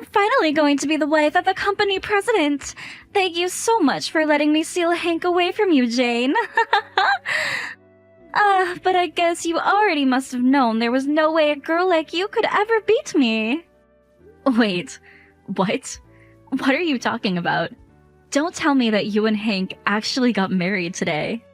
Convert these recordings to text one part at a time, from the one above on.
I'm finally going to be the wife of a company president. Thank you so much for letting me steal Hank away from you, Jane. But I guess you already must have known there was no way a girl like you could ever beat me. Wait, what? What are you talking about? Don't tell me that you and Hank actually got married today.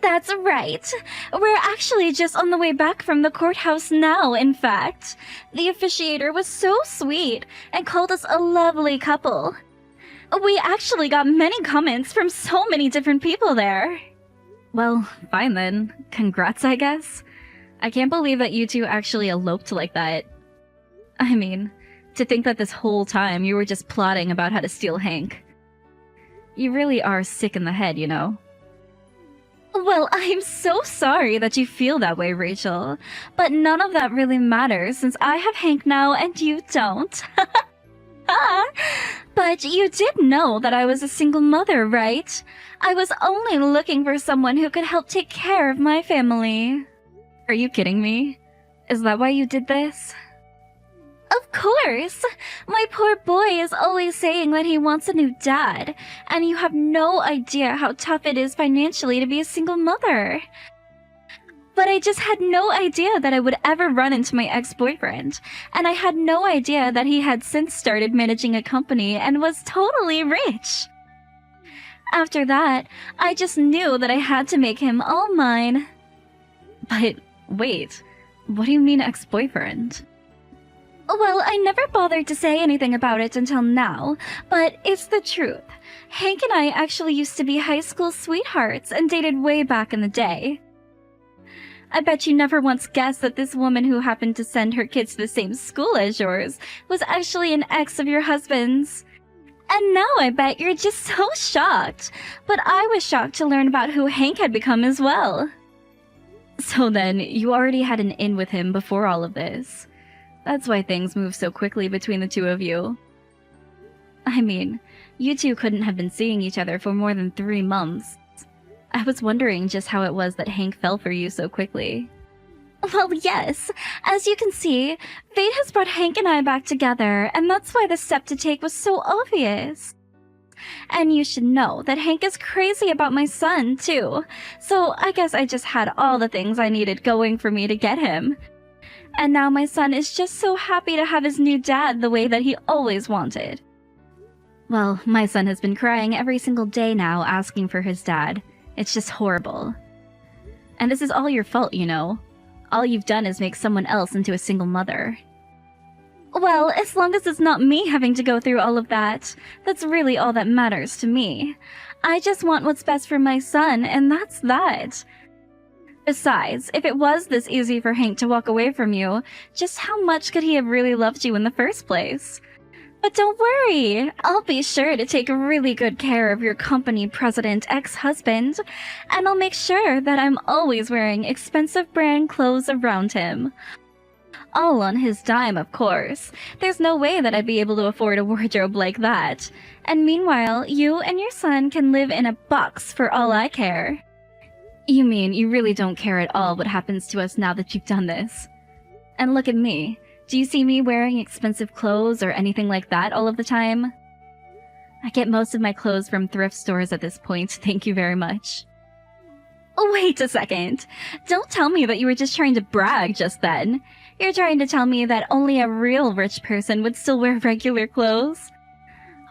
That's right. We're actually just on the way back from the courthouse now, in fact. The officiator was so sweet and called us a lovely couple. We actually got many comments from so many different people there. Well, fine then. Congrats, I guess. I can't believe that you two actually eloped like that. I mean, to think that this whole time you were just plotting about how to steal Hank. You really are sick in the head, you know. Well, I'm so sorry that you feel that way, Rachel. But none of that really matters since I have Hank now and you don't. But you did know that I was a single mother, right? I was only looking for someone who could help take care of my family. Are you kidding me? Is that why you did this? Of course! My poor boy is always saying that he wants a new dad, and you have no idea how tough it is financially to be a single mother. But I just had no idea that I would ever run into my ex-boyfriend, and I had no idea that he had since started managing a company and was totally rich. After that, I just knew that I had to make him all mine. But wait, what do you mean ex-boyfriend? Well, I never bothered to say anything about it until now, but it's the truth. Hank and I actually used to be high school sweethearts and dated way back in the day. I bet you never once guessed that this woman who happened to send her kids to the same school as yours was actually an ex of your husband's. And now I bet you're just so shocked. But I was shocked to learn about who Hank had become as well. So then, you already had an in with him before all of this. That's why things move so quickly between the two of you. I mean, you two couldn't have been seeing each other for more than 3 months. I was wondering just how it was that Hank fell for you so quickly. Well, yes. As you can see, fate has brought Hank and I back together, and that's why the step to take was so obvious. And you should know that Hank is crazy about my son, too. So I guess I just had all the things I needed going for me to get him. And now my son is just so happy to have his new dad the way that he always wanted. Well, my son has been crying every single day now asking for his dad. It's just horrible. And this is all your fault, you know. All you've done is make someone else into a single mother. Well, as long as it's not me having to go through all of that, that's really all that matters to me. I just want what's best for my son, and that's that. Besides, if it was this easy for Hank to walk away from you, just how much could he have really loved you in the first place? But don't worry, I'll be sure to take really good care of your company president ex-husband, and I'll make sure that I'm always wearing expensive brand clothes around him. All on his dime, of course. There's no way that I'd be able to afford a wardrobe like that. And meanwhile, you and your son can live in a box for all I care. You mean you really don't care at all what happens to us now that you've done this? And look at me. Do you see me wearing expensive clothes or anything like that all of the time? I get most of my clothes from thrift stores at this point, thank you very much. Wait a second. Don't tell me that you were just trying to brag just then. You're trying to tell me that only a real rich person would still wear regular clothes?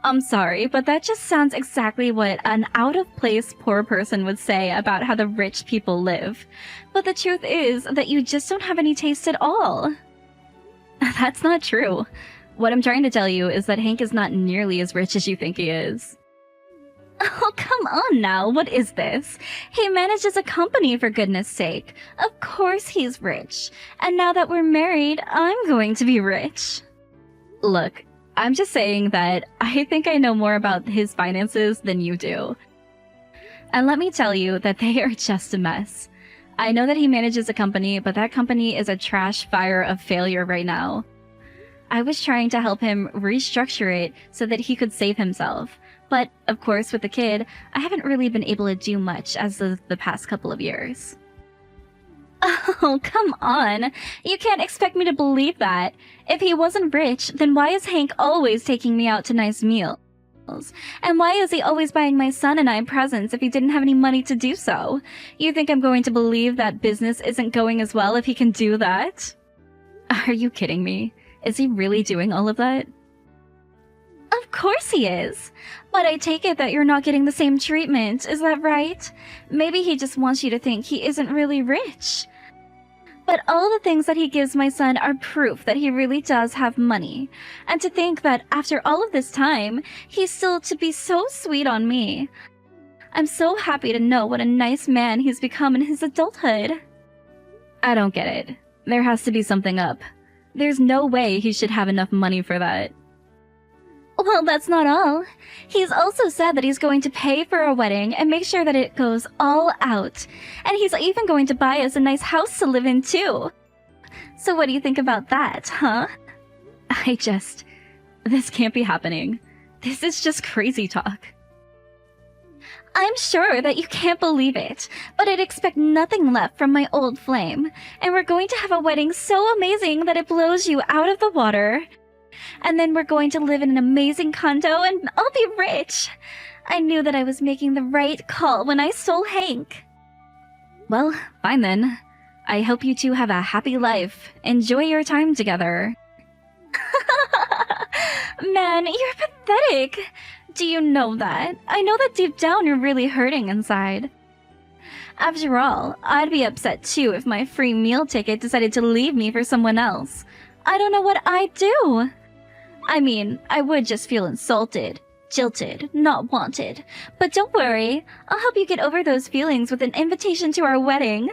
I'm sorry, but that just sounds exactly what an out-of-place poor person would say about how the rich people live. But the truth is that you just don't have any taste at all. That's not true. What I'm trying to tell you is that Hank is not nearly as rich as you think he is. Oh, come on now, what is this? He manages a company, for goodness sake. Of course he's rich. And now that we're married, I'm going to be rich. Look, I'm just saying that I think I know more about his finances than you do. And let me tell you that they are just a mess. I know that he manages a company, but that company is a trash fire of failure right now. I was trying to help him restructure it so that he could save himself. But, of course, with the kid, I haven't really been able to do much as of the past couple of years. Oh, come on. You can't expect me to believe that. If he wasn't rich, then why is Hank always taking me out to nice meals? And why is he always buying my son and I presents if he didn't have any money to do so? You think I'm going to believe that business isn't going as well if he can do that? Are you kidding me? Is he really doing all of that? Of course he is. But I take it that you're not getting the same treatment, is that right? Maybe he just wants you to think he isn't really rich. But all the things that he gives my son are proof that he really does have money. And to think that after all of this time, he's still to be so sweet on me. I'm so happy to know what a nice man he's become in his adulthood. I don't get it. There has to be something up. There's no way he should have enough money for that. Well, that's not all. He's also said that he's going to pay for our wedding and make sure that it goes all out. And he's even going to buy us a nice house to live in, too. So what do you think about that, huh? This can't be happening. This is just crazy talk. I'm sure that you can't believe it, but I'd expect nothing left from my old flame. And we're going to have a wedding so amazing that it blows you out of the water. And then we're going to live in an amazing condo and I'll be rich. I knew that I was making the right call when I stole Hank. Well, fine then. I hope you two have a happy life. Enjoy your time together. Man, you're pathetic. Do you know that? I know that deep down you're really hurting inside. After all, I'd be upset too if my free meal ticket decided to leave me for someone else. I don't know what I'd do. I mean, I would just feel insulted, jilted, not wanted. But don't worry, I'll help you get over those feelings with an invitation to our wedding.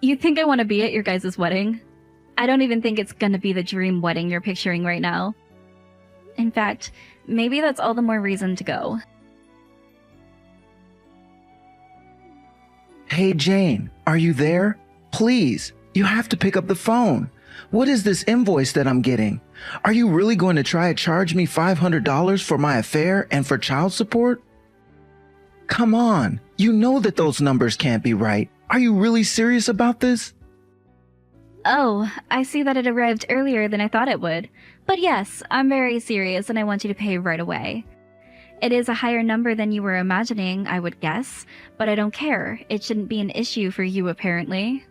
You think I want to be at your guys' wedding? I don't even think it's gonna be the dream wedding you're picturing right now. In fact, maybe that's all the more reason to go. Hey Jane, are you there? Please, you have to pick up the phone. What is this invoice that I'm getting? Are you really going to try to charge me $500 for my affair and for child support? Come on, you know that those numbers can't be right. Are you really serious about this? Oh, I see that it arrived earlier than I thought it would. But yes, I'm very serious and I want you to pay right away. It is a higher number than you were imagining, I would guess, but I don't care. It shouldn't be an issue for you, apparently.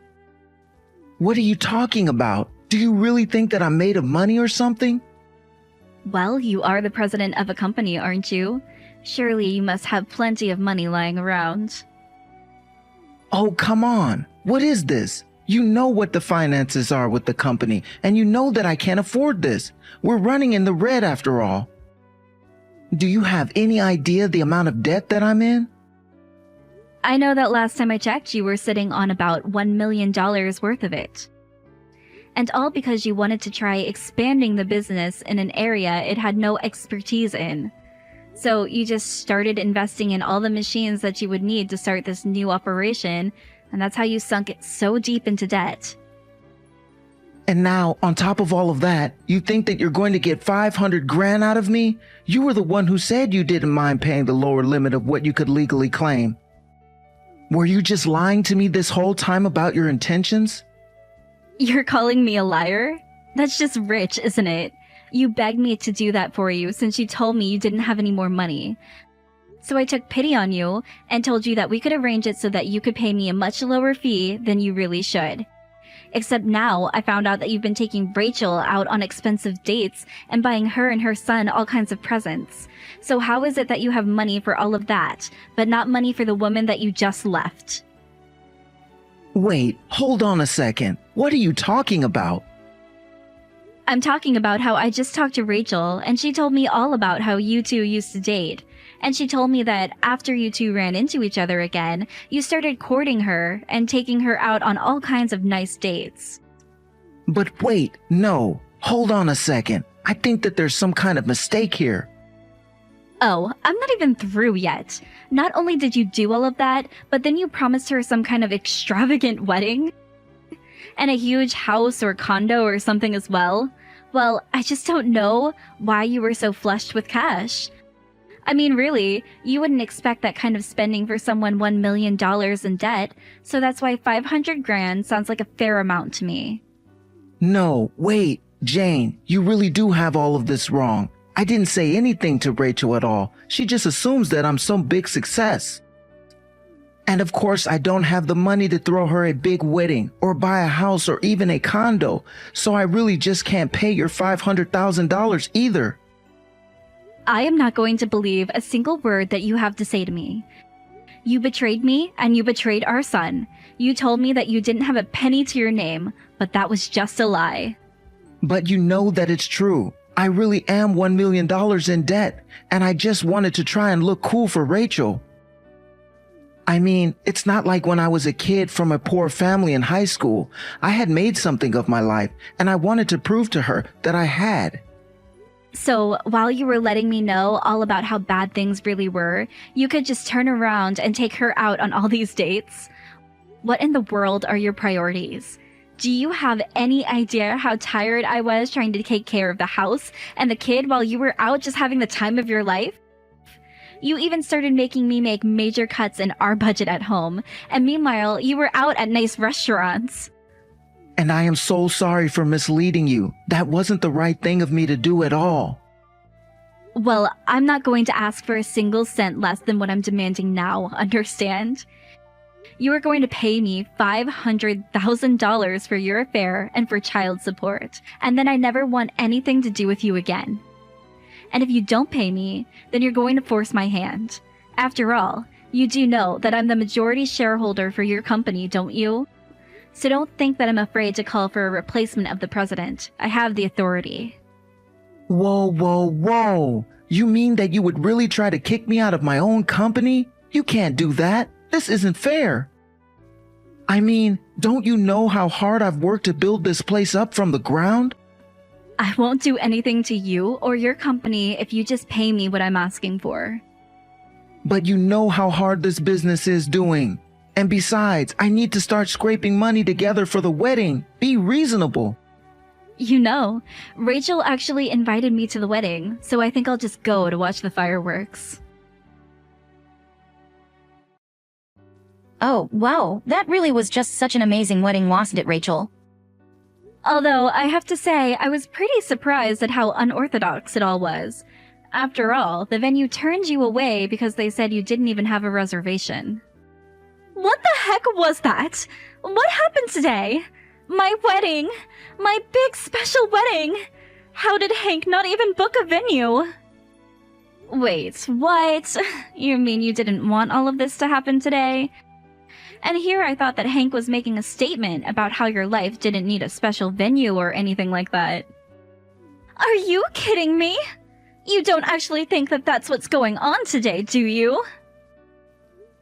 What are you talking about? Do you really think that I'm made of money or something? Well, you are the president of a company, aren't you? Surely you must have plenty of money lying around. Oh, come on. What is this? You know what the finances are with the company, and you know that I can't afford this. We're running in the red after all. Do you have any idea the amount of debt that I'm in? I know that last time I checked, you were sitting on about $1 million worth of it. And all because you wanted to try expanding the business in an area it had no expertise in. So you just started investing in all the machines that you would need to start this new operation, and that's how you sunk it so deep into debt. And now, on top of all of that, you think that you're going to get 500 grand out of me? You were the one who said you didn't mind paying the lower limit of what you could legally claim. Were you just lying to me this whole time about your intentions? You're calling me a liar? That's just rich, isn't it? You begged me to do that for you since you told me you didn't have any more money. So I took pity on you and told you that we could arrange it so that you could pay me a much lower fee than you really should. Except now I found out that you've been taking Rachel out on expensive dates and buying her and her son all kinds of presents. So how is it that you have money for all of that, but not money for the woman that you just left? Wait, hold on a second. What are you talking about? I'm talking about how I just talked to Rachel, and she told me all about how you two used to date. And she told me that after you two ran into each other again, you started courting her and taking her out on all kinds of nice dates. But wait, no. Hold on a second. I think that there's some kind of mistake here. Oh, I'm not even through yet. Not only did you do all of that, but then you promised her some kind of extravagant wedding? And a huge house or condo or something as well? Well, I just don't know why you were so flushed with cash. I mean, really, you wouldn't expect that kind of spending for someone $1 million in debt, so that's why 500 grand sounds like a fair amount to me. No, wait, Jane, you really do have all of this wrong. I didn't say anything to Rachel at all. She just assumes that I'm some big success. And of course, I don't have the money to throw her a big wedding or buy a house or even a condo, so I really just can't pay your $500,000 either. I am not going to believe a single word that you have to say to me. You betrayed me, and you betrayed our son. You told me that you didn't have a penny to your name, but that was just a lie. But you know that it's true. I really am $1 million in debt, and I just wanted to try and look cool for Rachel. I mean, it's not like when I was a kid from a poor family in high school. I had made something of my life, and I wanted to prove to her that I had. So, while you were letting me know all about how bad things really were, you could just turn around and take her out on all these dates? What in the world are your priorities? Do you have any idea how tired I was trying to take care of the house and the kid while you were out just having the time of your life? You even started making me make major cuts in our budget at home, and meanwhile, you were out at nice restaurants. And I am so sorry for misleading you. That wasn't the right thing of me to do at all. Well, I'm not going to ask for a single cent less than what I'm demanding now, understand? You are going to pay me $500,000 for your affair and for child support, and then I never want anything to do with you again. And if you don't pay me, then you're going to force my hand. After all, you do know that I'm the majority shareholder for your company, don't you? So don't think that I'm afraid to call for a replacement of the president. I have the authority. Whoa, whoa, whoa. You mean that you would really try to kick me out of my own company? You can't do that. This isn't fair. I mean, don't you know how hard I've worked to build this place up from the ground? I won't do anything to you or your company if you just pay me what I'm asking for. But you know how hard this business is doing. And besides, I need to start scraping money together for the wedding. Be reasonable. You know, Rachel actually invited me to the wedding, so I think I'll just go to watch the fireworks. Oh, wow, that really was just such an amazing wedding, wasn't it, Rachel? Although, I have to say, I was pretty surprised at how unorthodox it all was. After all, the venue turned you away because they said you didn't even have a reservation. What the heck was that? What happened today? My wedding! My big special wedding! How did Hank not even book a venue? Wait, what? You mean you didn't want all of this to happen today? And here I thought that Hank was making a statement about how your life didn't need a special venue or anything like that. Are you kidding me? You don't actually think that that's what's going on today, do you?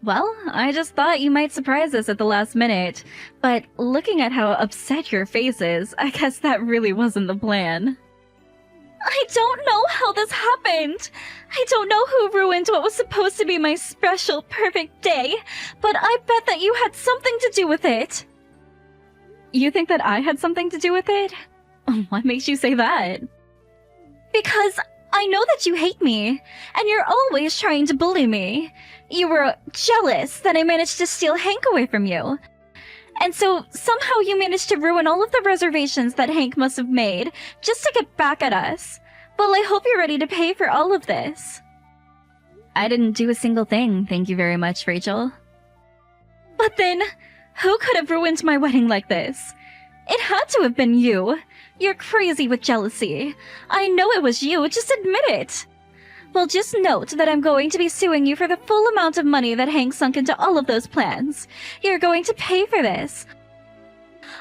Well, I just thought you might surprise us at the last minute, but looking at how upset your face is, I guess that really wasn't the plan. I don't know how this happened. I don't know who ruined what was supposed to be my special, perfect day, but I bet that you had something to do with it. You think that I had something to do with it? What makes you say that? Because I know that you hate me, and you're always trying to bully me. You were jealous that I managed to steal Hank away from you. And so somehow you managed to ruin all of the reservations that Hank must have made just to get back at us. Well, I hope you're ready to pay for all of this. I didn't do a single thing, thank you very much, Rachel. But then, who could have ruined my wedding like this? It had to have been you. You're crazy with jealousy. I know it was you, just admit it. Well, just note that I'm going to be suing you for the full amount of money that Hank sunk into all of those plans. You're going to pay for this.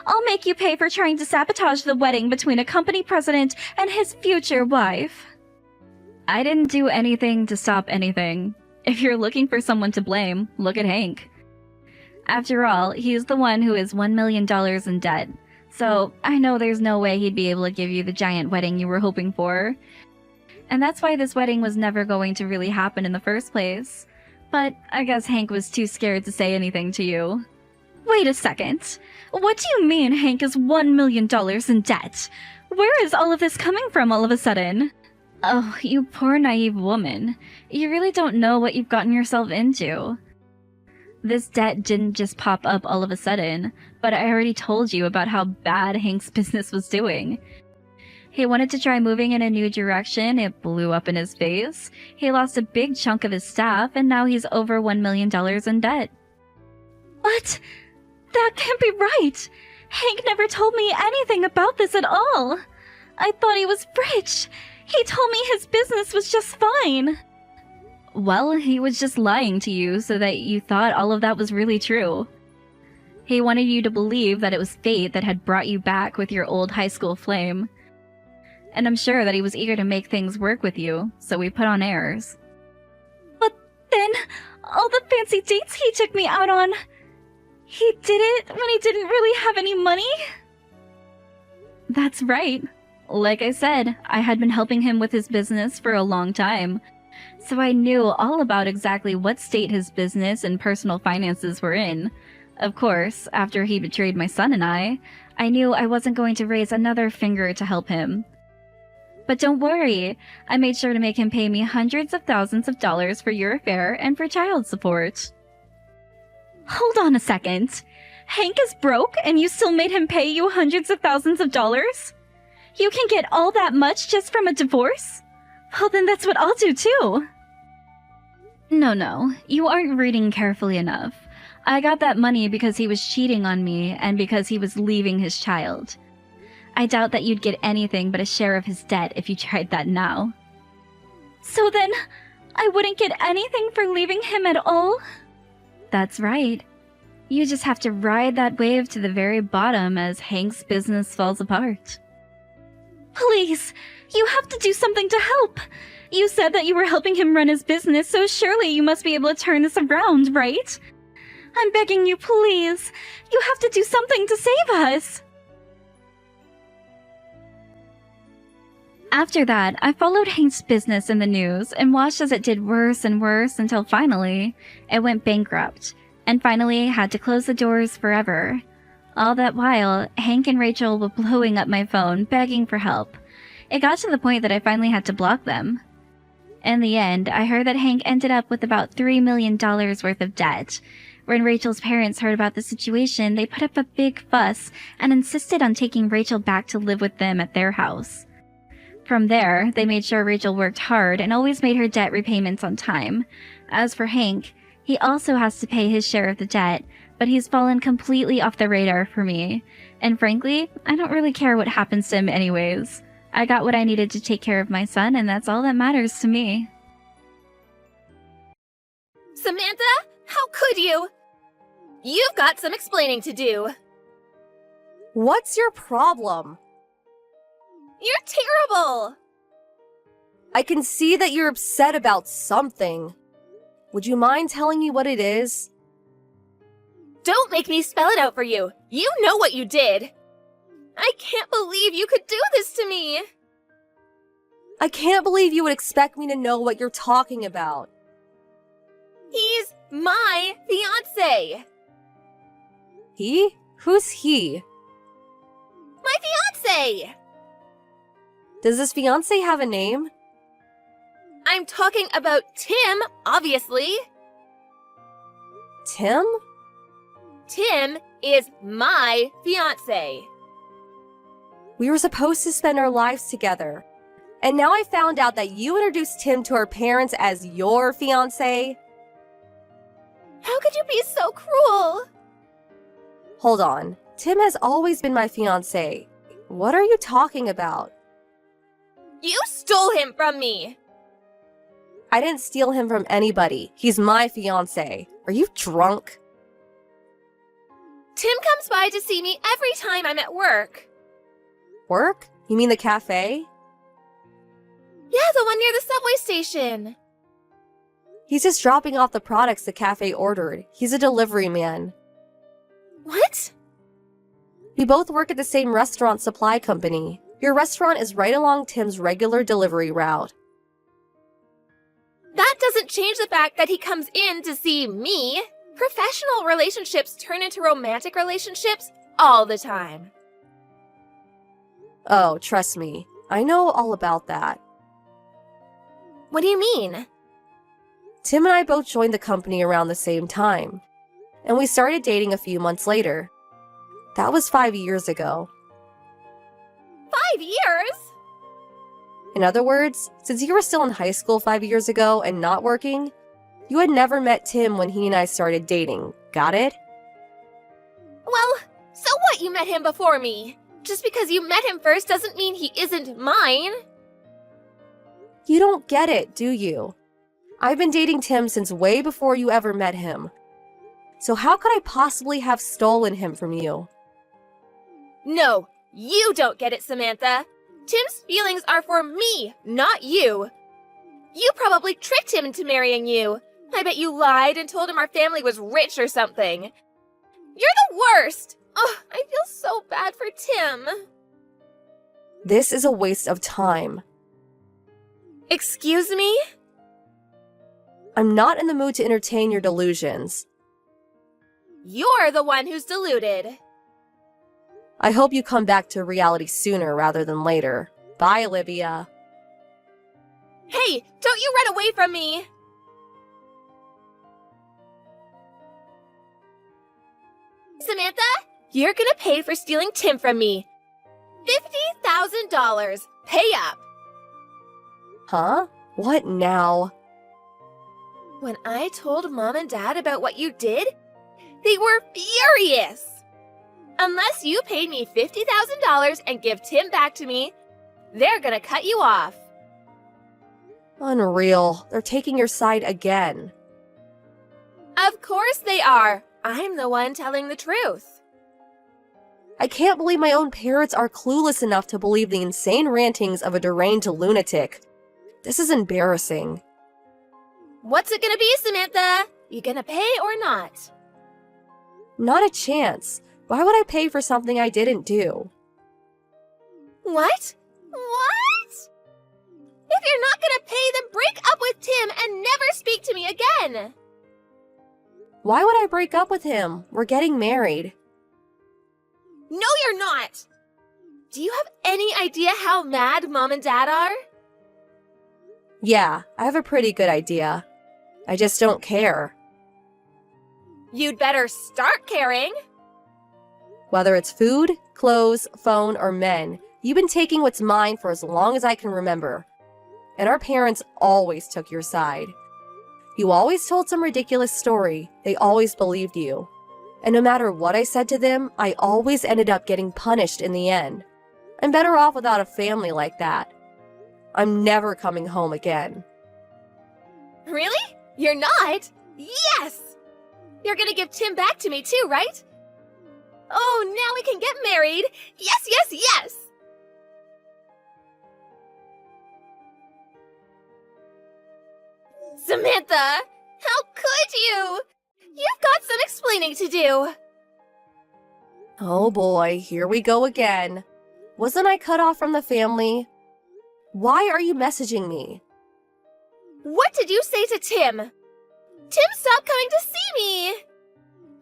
I'll make you pay for trying to sabotage the wedding between a company president and his future wife. I didn't do anything to stop anything. If you're looking for someone to blame, look at Hank. After all, he's the one who is $1 million in debt. So I know there's no way he'd be able to give you the giant wedding you were hoping for. And that's why this wedding was never going to really happen in the first place. But I guess Hank was too scared to say anything to you. Wait a second. What do you mean Hank is $1 million in debt? Where is all of this coming from all of a sudden? Oh, you poor naive woman. You really don't know what you've gotten yourself into. This debt didn't just pop up all of a sudden, but I already told you about how bad Hank's business was doing. He wanted to try moving in a new direction, it blew up in his face. He lost a big chunk of his staff, and now he's over $1 million in debt. What? That can't be right! Hank never told me anything about this at all! I thought he was rich! He told me his business was just fine! Well, he was just lying to you so that you thought all of that was really true. He wanted you to believe that it was fate that had brought you back with your old high school flame. And I'm sure that he was eager to make things work with you, so we put on airs. But then, all the fancy dates he took me out on, he did it when he didn't really have any money? That's right. Like I said, I had been helping him with his business for a long time, so I knew all about exactly what state his business and personal finances were in. Of course, after he betrayed my son and I knew I wasn't going to raise another finger to help him. But don't worry, I made sure to make him pay me hundreds of thousands of dollars for your affair and for child support. Hold on a second. Hank is broke and you still made him pay you hundreds of thousands of dollars? You can get all that much just from a divorce? Well, then that's what I'll do too. No, you aren't reading carefully enough. I got that money because he was cheating on me and because he was leaving his child. I doubt that you'd get anything but a share of his debt if you tried that now. So then, I wouldn't get anything for leaving him at all? That's right. You just have to ride that wave to the very bottom as Hank's business falls apart. Please, you have to do something to help. You said that you were helping him run his business, so surely you must be able to turn this around, right? I'm begging you, please. You have to do something to save us. After that, I followed Hank's business in the news and watched as it did worse and worse until finally, it went bankrupt, and finally had to close the doors forever. All that while, Hank and Rachel were blowing up my phone, begging for help. It got to the point that I finally had to block them. In the end, I heard that Hank ended up with about $3 million worth of debt. When Rachel's parents heard about the situation, they put up a big fuss and insisted on taking Rachel back to live with them at their house. From there, they made sure Rachel worked hard and always made her debt repayments on time. As for Hank, he also has to pay his share of the debt, but he's fallen completely off the radar for me. And frankly, I don't really care what happens to him anyways. I got what I needed to take care of my son, and that's all that matters to me. Samantha, how could you? You've got some explaining to do. What's your problem? You're terrible! I can see that you're upset about something. Would you mind telling me what it is? Don't make me spell it out for you. You know what you did. I can't believe you could do this to me. I can't believe you would expect me to know what you're talking about. He's my fiancé. He? Who's he? My fiancé! Does this fiancé have a name? I'm talking about Tim, obviously. Tim? Tim is my fiancé. We were supposed to spend our lives together. And now I found out that you introduced Tim to our parents as your fiancé? How could you be so cruel? Hold on. Tim has always been my fiancé. What are you talking about? You stole him from me. I didn't steal him from anybody. He's my fiancé. Are you drunk? Tim comes by to see me every time I'm at work. Work? You mean the cafe? Yeah, the one near the subway station. He's just dropping off the products the cafe ordered. He's a delivery man. What? We both work at the same restaurant supply company. Your restaurant is right along Tim's regular delivery route. That doesn't change the fact that he comes in to see me. Professional relationships turn into romantic relationships all the time. Oh, trust me. I know all about that. What do you mean? Tim and I both joined the company around the same time, and we started dating a few months later. That was 5 years ago. 5 years? In other words, since you were still in high school 5 years ago and not working, you had never met Tim when he and I started dating. Got it? Well, so what you met him before me? Just because you met him first doesn't mean he isn't mine. You don't get it, do you? I've been dating Tim since way before you ever met him. So how could I possibly have stolen him from you? No, you don't get it, Samantha. Tim's feelings are for me, not you. You probably tricked him into marrying you. I bet you lied and told him our family was rich or something. You're the worst! Oh, I feel so bad for Tim. This is a waste of time. Excuse me? I'm not in the mood to entertain your delusions. You're the one who's deluded. I hope you come back to reality sooner rather than later. Bye, Olivia. Hey, don't you run away from me! Samantha, you're gonna pay for stealing Tim from me. $50,000. Pay up. Huh? What now? When I told Mom and Dad about what you did, they were furious. Unless you pay me $50,000 and give Tim back to me, they're gonna cut you off. Unreal. They're taking your side again. Of course they are. I'm the one telling the truth. I can't believe my own parents are clueless enough to believe the insane rantings of a deranged lunatic. This is embarrassing. What's it gonna be, Samantha? You gonna pay or not? Not a chance. Why would I pay for something I didn't do? What? What? If you're not gonna pay, then break up with Tim and never speak to me again. Why would I break up with him? We're getting married. No, you're not. Do you have any idea how mad Mom and Dad are? Yeah, I have a pretty good idea. I just don't care. You'd better start caring. Whether it's food, clothes, phone, or men, you've been taking what's mine for as long as I can remember. And our parents always took your side. You always told some ridiculous story. They always believed you. And no matter what I said to them, I always ended up getting punished in the end. I'm better off without a family like that. I'm never coming home again. Really? You're not? Yes! You're gonna give Tim back to me too, right? Oh, now we can get married! Yes, yes, yes! Samantha! How could you? You've got some explaining to do. Oh boy, here we go again. Wasn't I cut off from the family? Why are you messaging me? What did you say to Tim? Tim stopped coming to see me!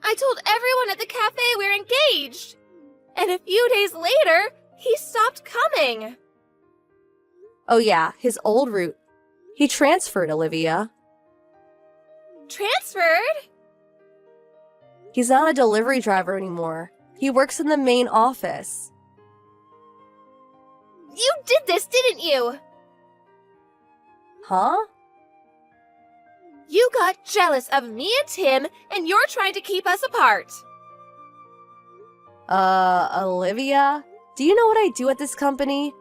I told everyone at the cafe we're engaged. And a few days later, he stopped coming. Oh yeah, his old route. He transferred, Olivia. Transferred? He's not a delivery driver anymore. He works in the main office. You did this, didn't you? Huh? You got jealous of me and Tim, and you're trying to keep us apart. Olivia? Do you know what I do at this company?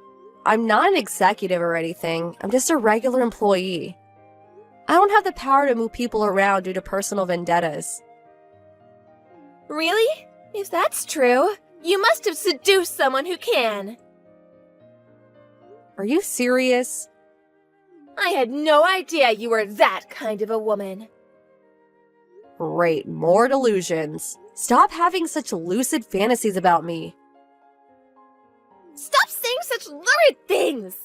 I'm not an executive or anything. I'm just a regular employee. I don't have the power to move people around due to personal vendettas. Really? If that's true, you must have seduced someone who can. Are you serious? I had no idea you were that kind of a woman. Great, more delusions. Stop having such lucid fantasies about me. Stop saying such lurid things!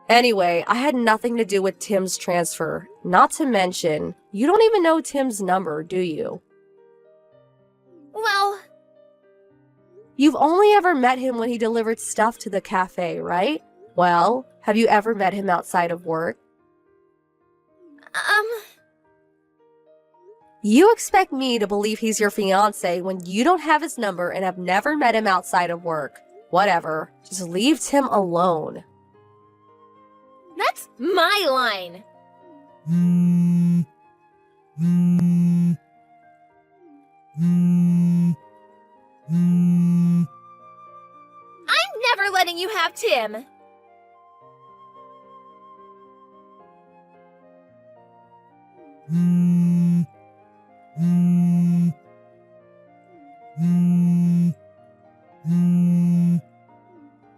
Anyway, I had nothing to do with Tim's transfer. Not to mention, you don't even know Tim's number, do you? Well, You've only ever met him when he delivered stuff to the cafe, right? Well, have you ever met him outside of work? You expect me to believe he's your fiancé when you don't have his number and have never met him outside of work. Whatever. Just leave Tim alone. That's my line. I'm never letting you have Tim.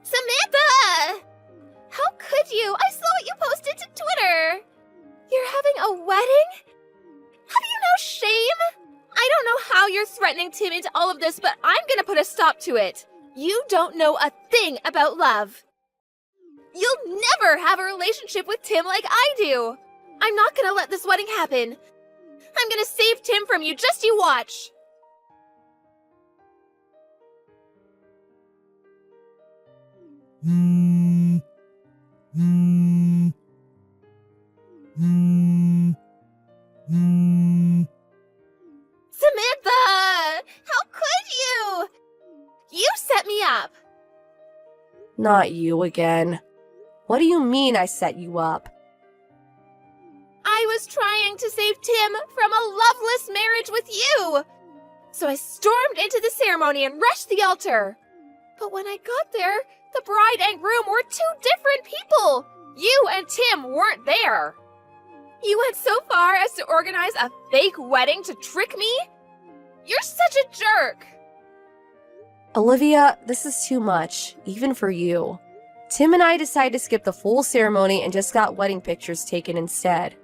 Samantha! How could you? I saw what you posted to Twitter. You're having a wedding? Have you no shame? I don't know how you're threatening Tim into all of this, but I'm gonna put a stop to it. You don't know a thing about love. You'll never have a relationship with Tim like I do. I'm not gonna let this wedding happen. I'm gonna save Tim from you, just you watch. Samantha! How could you? You set me up. Not you again. What do you mean I set you up? I was trying to save Tim from a loveless marriage with you. So I stormed into the ceremony and rushed the altar. But when I got there, the bride and groom were two different people. You and Tim weren't there. You went so far as to organize a fake wedding to trick me? You're such a jerk. Olivia, this is too much, even for you. Tim and I decided to skip the full ceremony and just got wedding pictures taken instead.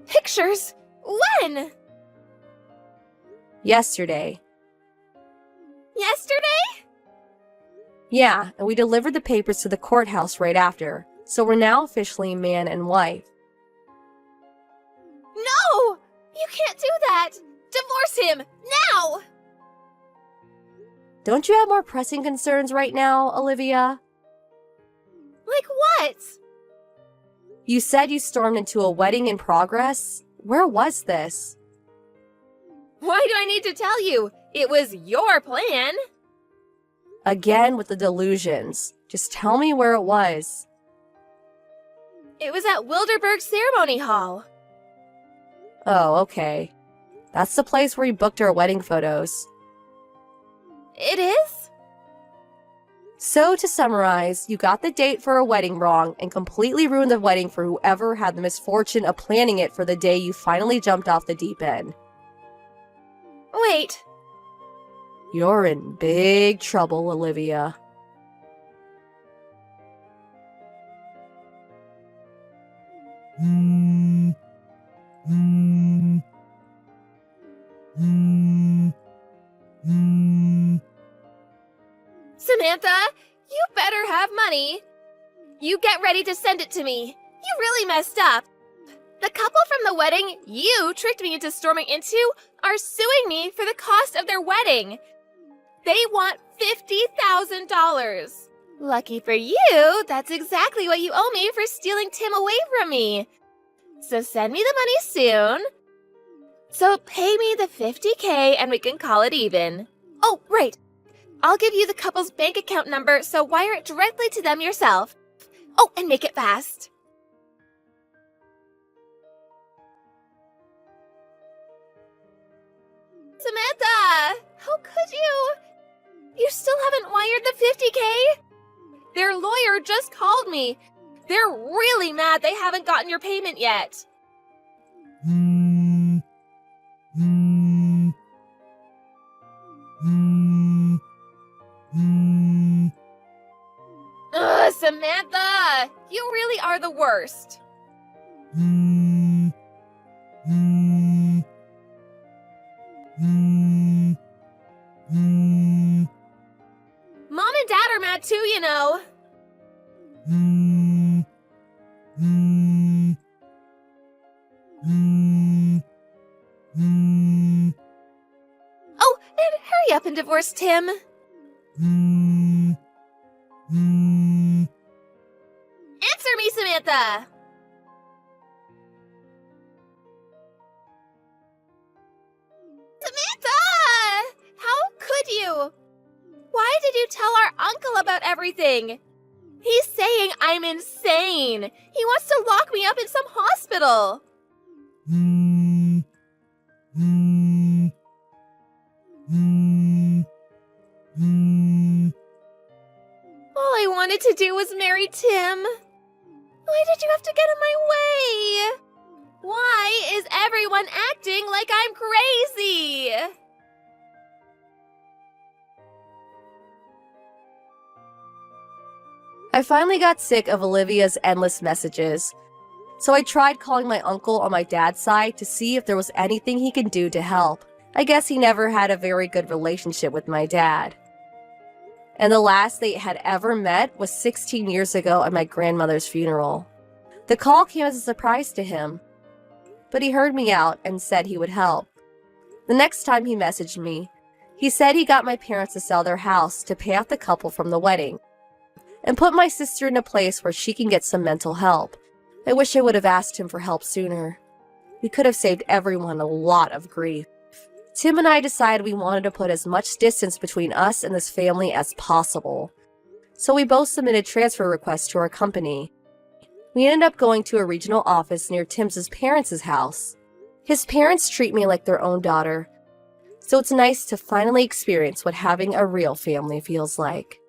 Pictures? When? Yesterday. Yesterday? Yeah, and we delivered the papers to the courthouse right after, so we're now officially man and wife. No! You can't do that! Divorce him! Now! Don't you have more pressing concerns right now, Olivia? Like what? You said you stormed into a wedding in progress? Where was this? Why do I need to tell you? It was your plan. Again with the delusions. Just tell me where it was. It was at Wilderberg Ceremony Hall. Oh, okay. That's the place where we booked our wedding photos. It is? So, to summarize, you got the date for a wedding wrong and completely ruined the wedding for whoever had the misfortune of planning it for the day you finally jumped off the deep end. Wait. You're in big trouble, Olivia. Samantha, you better have money. You get ready to send it to me. You really messed up. The couple from the wedding you tricked me into storming into are suing me for the cost of their wedding. They want $50,000. Lucky for you, that's exactly what you owe me for stealing Tim away from me. So send me the money soon. So pay me the $50K and we can call it even. Oh, right. I'll give you the couple's bank account number, so wire it directly to them yourself. Oh, and make it fast. Samantha! How could you? You still haven't wired the $50K? Their lawyer just called me. They're really mad they haven't gotten your payment yet. Ugh, Samantha! You really are the worst. Mom and Dad are mad too, you know. Oh, and hurry up and divorce Tim. me, Samantha! Samantha! How could you? Why did you tell our uncle about everything? He's saying I'm insane. He wants to lock me up in some hospital. All I wanted to do was marry Tim. Why did you have to get in my way? Why is everyone acting like I'm crazy? I finally got sick of Olivia's endless messages, so I tried calling my uncle on my dad's side to see if there was anything he could do to help. I guess he never had a very good relationship with my dad. And the last they had ever met was 16 years ago at my grandmother's funeral. The call came as a surprise to him, but he heard me out and said he would help. The next time he messaged me, he said he got my parents to sell their house to pay off the couple from the wedding and put my sister in a place where she can get some mental help. I wish I would have asked him for help sooner. We could have saved everyone a lot of grief. Tim and I decided we wanted to put as much distance between us and this family as possible. So we both submitted transfer requests to our company. We ended up going to a regional office near Tim's parents' house. His parents treat me like their own daughter, so it's nice to finally experience what having a real family feels like.